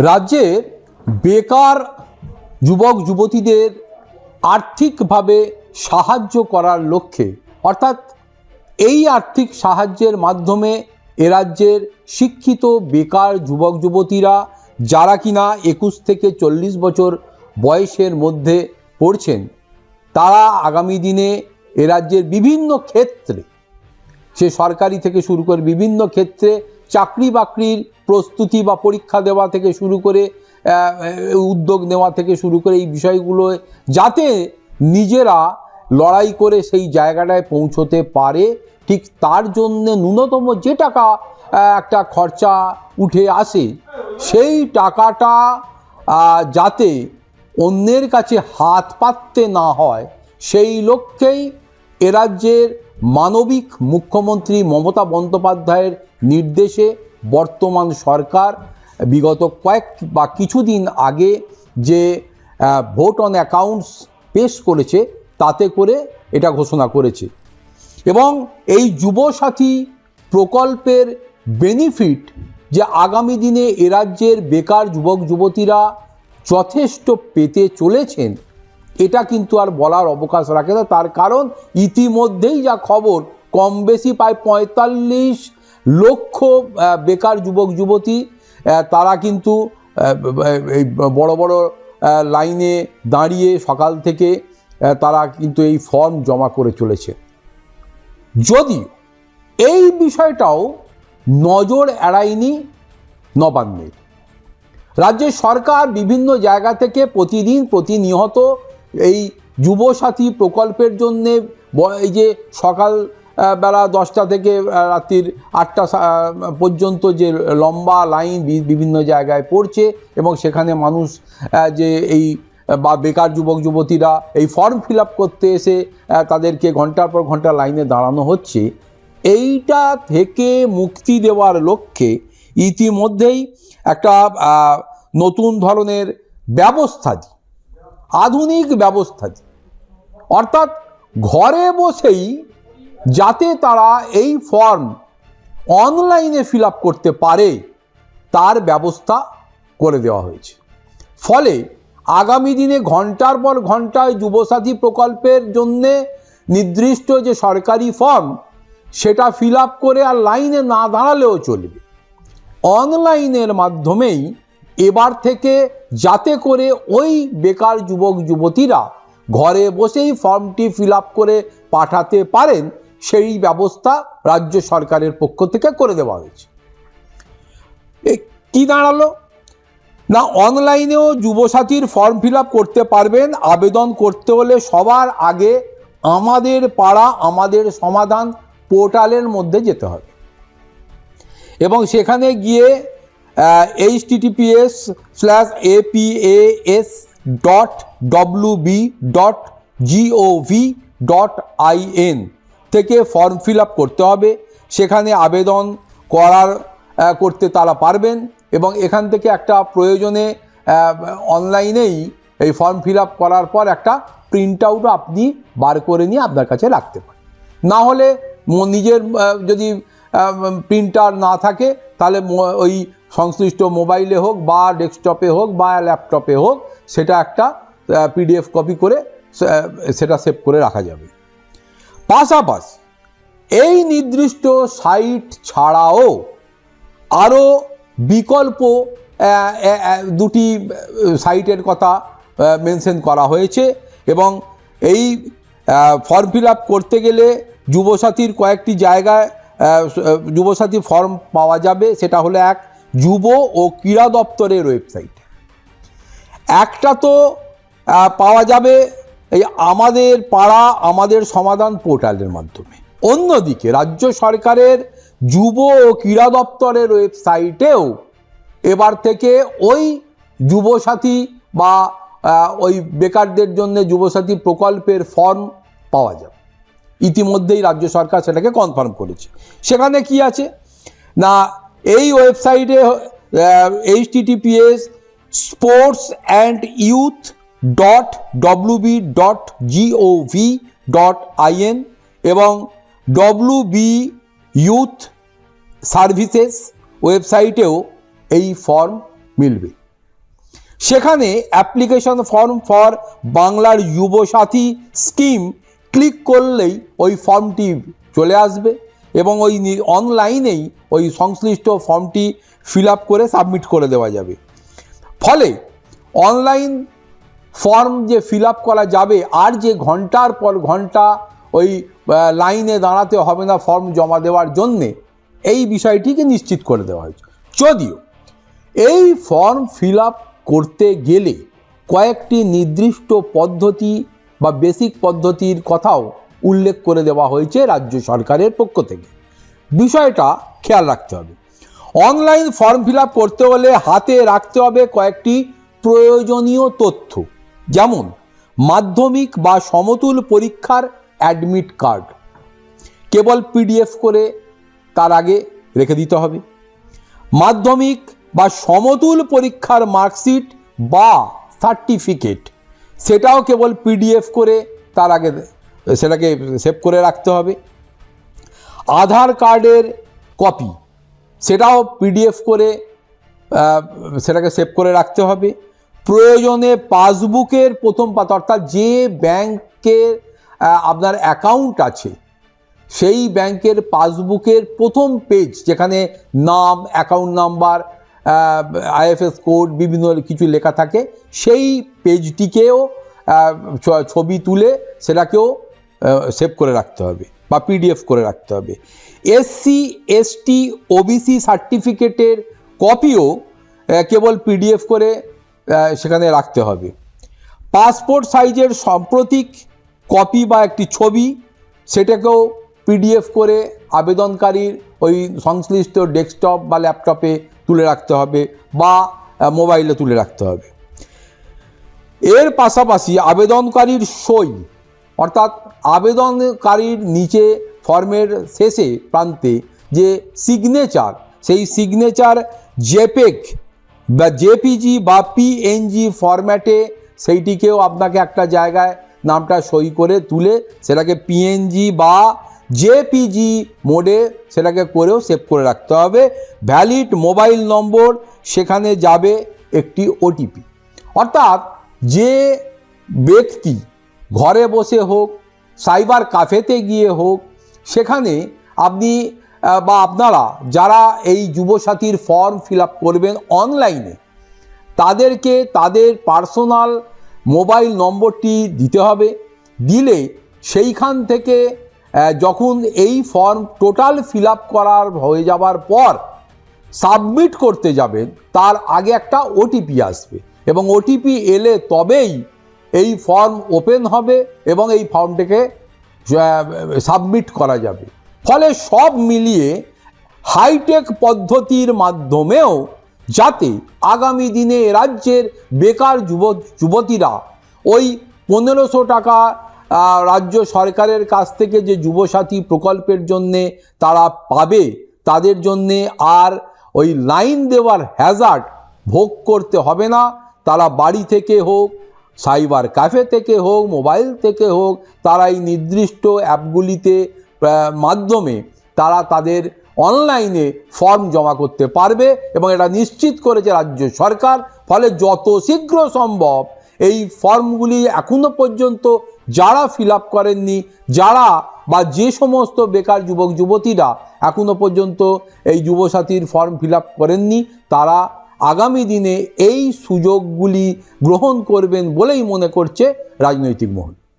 রাজ্যের বেকার যুবক যুবতীদের আর্থিকভাবে সাহায্য করার লক্ষ্যে অর্থাৎ এই আর্থিক সাহায্যের মাধ্যমে এ রাজ্যের শিক্ষিত বেকার যুবক যুবতীরা যারা কিনা 21 থেকে 40 বছর বয়সের মধ্যে পড়ছেন তারা আগামী দিনে এ রাজ্যের বিভিন্ন ক্ষেত্রে সে সরকারি থেকে শুরু করে বিভিন্ন ক্ষেত্রে চাকরি বাকরির প্রস্তুতি বা পরীক্ষা দেওয়া থেকে শুরু করে উদ্যোগ নেওয়া থেকে শুরু করে এই বিষয়গুলো যাতে নিজেরা লড়াই করে সেই জায়গাটায় পৌঁছতে পারে ঠিক তার জন্য ন্যূনতম যে টাকা একটা খরচা উঠে আসে সেই টাকাটা যাতে অন্যের কাছে হাত পাততে না হয় সেই লক্ষ্যেই এ রাজ্যের মানবিক মুখ্যমন্ত্রী মমতা বন্দ্যোপাধ্যায়ের নির্দেশে বর্তমান সরকার বিগত কিছুদিন আগে যে ভোট অন অ্যাকাউন্টস পেশ করেছে তাতে করে এটা ঘোষণা করেছে এবং এই যুবসাথী প্রকল্পের বেনিফিট যে আগামী দিনে এ রাজ্যের বেকার যুবক যুবতীরা যথেষ্ট পেতে চলেছেন এটা কিন্তু আর বলার অবকাশ রাখে না। তার কারণ ইতিমধ্যেই যা খবর কম বেশি প্রায় 45 লক্ষ বেকার যুবক যুবতী তারা কিন্তু এই বড় বড় লাইনে দাঁড়িয়ে সকাল থেকে তারা কিন্তু এই ফর্ম জমা করে চলেছে। যদিও এই বিষয়টাও নজর এড়ায়নি নবান্নের। রাজ্যের সরকার বিভিন্ন জায়গা থেকে প্রতিনিয়ত এই যুবসাথী প্রকল্পের জন্যে এই যে সকাল বেলা 10টা থেকে রাত্রির 8টা পর্যন্ত যে লম্বা লাইন বিভিন্ন জায়গায় পড়ছে এবং সেখানে মানুষ যে এই বা বেকার যুবক যুবতীরা এই ফর্ম ফিল আপ করতে এসে তাদেরকে ঘন্টার পর ঘন্টা লাইনে দাঁড়ানো হচ্ছে, এইটা থেকে মুক্তি দেওয়ার লক্ষ্যে ইতিমধ্যেই একটা নতুন ধরনের ব্যবস্থা আধুনিক ব্যবস্থা অর্থাৎ ঘরে বসেই যাতে তারা এই ফর্ম অনলাইনে ফিল আপ করতে পারে তার ব্যবস্থা করে দেওয়া হয়েছে। ফলে আগামী দিনে ঘন্টার পর ঘন্টায় যুবসাথী প্রকল্পের জন্যে নির্দিষ্ট যে সরকারি ফর্ম সেটা ফিল আপ করে আর লাইনে না দাঁড়ালেও চলবে, অনলাইনের মাধ্যমেই এবার থেকে যাতে করে ওই বেকার যুবক যুবতীরা ঘরে বসেই ফর্মটি ফিল আপ করে পাঠাতে পারেন সেই ব্যবস্থা রাজ্য সরকারের পক্ষ থেকে করে দেওয়া হয়েছে। কি দাঁড়ালো না, অনলাইনেও যুবসাথীর ফর্ম ফিল আপ করতে পারবেন। আবেদন করতে হলে সবার আগে আমাদের পাড়া আমাদের সমাধান পোর্টালের মধ্যে যেতে হবে এবং সেখানে গিয়ে https://apas.wb.gov.in থেকে ফর্ম ফিল আপ করতে হবে। সেখানে আবেদন করতে তারা পারবেন এবং এখান থেকে একটা প্রয়োজনে অনলাইনেই এই ফর্ম ফিল আপ করার পর একটা প্রিন্ট আউটও আপনি বার করে নিয়ে আপনার কাছে রাখতে পারেন। না হলে নিজের যদি প্রিন্টার না থাকে তাহলে ওই সংশ্লিষ্ট মোবাইলে হোক বা ডেস্কটপে হোক বা ল্যাপটপে হোক সেটা একটা পিডিএফ কপি করে সেটা সেভ করে রাখা যাবে। পাশাপাশি এই নির্দিষ্ট সাইট ছাড়াও আরও বিকল্প দুটি সাইটের কথা মেনশন করা হয়েছে এবং এই ফর্ম ফিল আপ করতে গেলে যুবসাথীর কয়েকটি জায়গায় যুবসাথী ফর্ম পাওয়া যাবে। সেটা হলো এক যুব ও ক্রীড়া দপ্তরের ওয়েবসাইট, একটা তো পাওয়া যাবে এই আমাদের পাড়া আমাদের সমাধান পোর্টালের মাধ্যমে। অন্যদিকে রাজ্য সরকারের যুব ও ক্রীড়া দপ্তরের ওয়েবসাইটেও এবার থেকে ওই যুবসাথী বা ওই বেকারদের জন্য যুবসাথী প্রকল্পের ফর্ম পাওয়া যাবে। ইতিমধ্যেই রাজ্য সরকার সেটাকে কনফার্ম করেছে। সেখানে কি আছে না, এই ওয়েবসাইটে https://sports&youth.wb.gov.in এবং WB ইউথ সার্ভিসেস ওয়েবসাইটেও এই ফর্ম মিলবে। সেখানে অ্যাপ্লিকেশন ফর্ম ফর বাংলার যুবসাথী স্কিম ক্লিক করলেই ওই ফর্মটি চলে আসবে এবং ওই অনলাইনেই ওই সংশ্লিষ্ট ফর্মটি ফিল আপ করে সাবমিট করে দেওয়া যাবে। ফলে অনলাইন ফর্ম যে ফিল আপ করা যাবে আর যে ঘন্টার পর ঘন্টা ওই লাইনে দাঁড়াতে হবে না ফর্ম জমা দেওয়ার জন্যে, এই বিষয়টিকে নিশ্চিত করে দেওয়া হয়েছে। যদিও এই ফর্ম ফিল আপ করতে গেলে কয়েকটি নির্দিষ্ট পদ্ধতি বা বেসিক পদ্ধতির কথাও উল্লেখ করে দেওয়া হয়েছে রাজ্য সরকারের পক্ষ থেকে। বিষয়টা খেয়াল রাখতে হবে। অনলাইন ফর্ম ফিল আপ করতে হলে হাতে রাখতে হবে কয়েকটি প্রয়োজনীয় তথ্য, যেমন মাধ্যমিক বা সমতুল পরীক্ষার অ্যাডমিট কার্ড কেবল পিডিএফ করে তার আগে রেখে দিতে হবে। মাধ্যমিক বা সমতুল পরীক্ষার মার্কশিট বা সার্টিফিকেট সেটাও কেবল পিডিএফ করে তার আগে সেটাকে সেভ করে রাখতে হবে। আধার কার্ডের কপি সেটাও পিডিএফ করে সেটাকে সেভ করে রাখতে হবে। প্রয়োজনে পাসবুকের প্রথম পাতা, অর্থাৎ যে ব্যাংকের আপনার অ্যাকাউন্ট আছে সেই ব্যাংকের পাসবুকের প্রথম পেজ, যেখানে নাম, অ্যাকাউন্ট নাম্বার, আইএফএস কোড বিভিন্ন কিছু লেখা থাকে, সেই পেজটিকেও ছবি তুলে সেটাকেও সেভ করে রাখতে হবে বা পিডিএফ করে রাখতে হবে। এসসি এসটি ওবিসি সার্টিফিকেটের কপিও কেবল পিডিএফ করে সেখানে রাখতে হবে। পাসপোর্ট সাইজের সাম্প্রতিক কপি বা একটি ছবি সেটাকেও পিডিএফ করে আবেদনকারীর ওই সংশ্লিষ্ট ডেস্কটপ বা ল্যাপটপে তুলে রাখতে হবে বা মোবাইলে তুলে রাখতে হবে। এর পাশাপাশি আবেদনকারীর সই, অর্থাৎ আবেদনকারীর নিচে ফর্মের শেষে প্রান্তে যে সিগনেচার, সেই সিগনেচার জেপেগ বা জেপিজি বা পিএনজি ফরম্যাটে সেইটিকেও আপনাকে একটা জায়গায় নামটা সই করে তুলে সেটাকে পিএনজি বা জেপিজি মোডে সেটাকে করেও সেভ করে রাখতে হবে। ভ্যালিড মোবাইল নম্বর, সেখানে যাবে একটি ওটিপি। অর্থাৎ যে ব্যক্তি ঘরে বসে হোক, সাইবার ক্যাফেতে গিয়ে হোক, সেখানে আপনি বা আপনারা যারা এই যুবসাথীর ফর্ম ফিল আপ করবেন অনলাইনে, তাদেরকে তাদের পার্সোনাল মোবাইল নম্বরটি দিতে হবে। দিলে সেইখান থেকে যখন এই ফর্ম টোটাল ফিল আপ করার হয়ে যাবার পর সাবমিট করতে যাবেন, তার আগে একটা ওটিপি আসবে এবং ওটিপি এলে তবেই এই ফর্ম ওপেন হবে এবং এই ফর্মটাকে সাবমিট করা যাবে। ফলে সব মিলিয়ে হাইটেক পদ্ধতির মাধ্যমেও যাতে আগামী দিনে রাজ্যের বেকার যুবতীরা ওই 1500 টাকা রাজ্য সরকারের কাছ থেকে যে যুবসাথী প্রকল্পের জন্যে তারা পাবে, তাদের জন্যে আর ওই লাইন দেওয়ার হ্যাজার্ড ভোগ করতে হবে না। তারা বাড়ি থেকে হোক, সাইবার ক্যাফে থেকে হোক, মোবাইল থেকে হোক, তারা এই নির্দিষ্ট অ্যাপগুলিতে মাধ্যমে তারা তাদের অনলাইনে ফর্ম জমা করতে পারবে এবং এটা নিশ্চিত করেছে রাজ্য সরকার। ফলে যত শীঘ্র সম্ভব এই ফর্মগুলি এখনো পর্যন্ত যারা ফিল আপ করেননি, যারা বা যে সমস্ত বেকার যুবক যুবতীরা এখনো পর্যন্ত এই যুবসাথীর ফর্ম ফিল আপ করেননি, তারা আগামী দিনে এই সুযোগগুলি গ্রহণ করবেন বলেই মনে করছে রাজনৈতিক মহল।